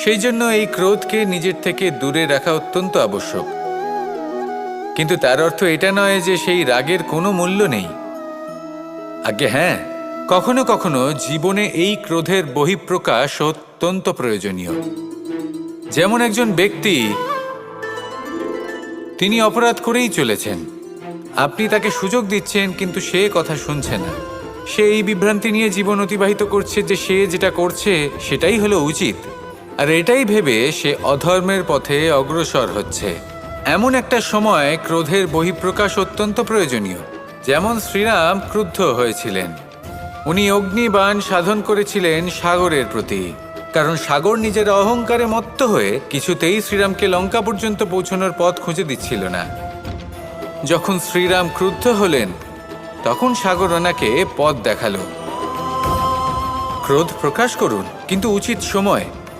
সেই জন্য এই ক্রোধকে নিজের থেকে দূরে রাখা অত্যন্ত আবশ্যক। কিন্তু তার অর্থ এটা নয় যে সেই রাগের কোনো মূল্য নেই। আগে হ্যাঁ, কখনো কখনো জীবনে এই ক্রোধের বহিঃপ্রকাশ অত্যন্ত প্রয়োজনীয়। যেমন একজন ব্যক্তি, তিনি অপরাধ করেই চলেছেন, আপনি তাকে সুযোগ দিচ্ছেন কিন্তু সে কথা শুনছে না। সে এই বিভ্রান্তি নিয়ে জীবন অতিবাহিত করছে যে সে যেটা করছে সেটাই হলো উচিত, আর এটাই ভেবে সে অধর্মের পথে অগ্রসর হচ্ছে। এমন একটা সময় ক্রোধের বহিঃপ্রকাশ অত্যন্ত প্রয়োজনীয়। যেমন শ্রীরাম ক্রুদ্ধ হয়েছিলেন, উনি অগ্নিবাণ সাধন করেছিলেন সাগরের প্রতি, কারণ সাগর নিজের অহংকারে মত্ত হয়ে কিছুতেই শ্রীরামকে লঙ্কা পর্যন্ত পৌঁছানোর পথ খুঁজে দিচ্ছিল না। যখন শ্রীরাম ক্রুদ্ধ হলেন তখন সাগর ওনাকে পথ দেখালো। ক্রোধ প্রকাশ করুন, কিন্তু উচিত সময়।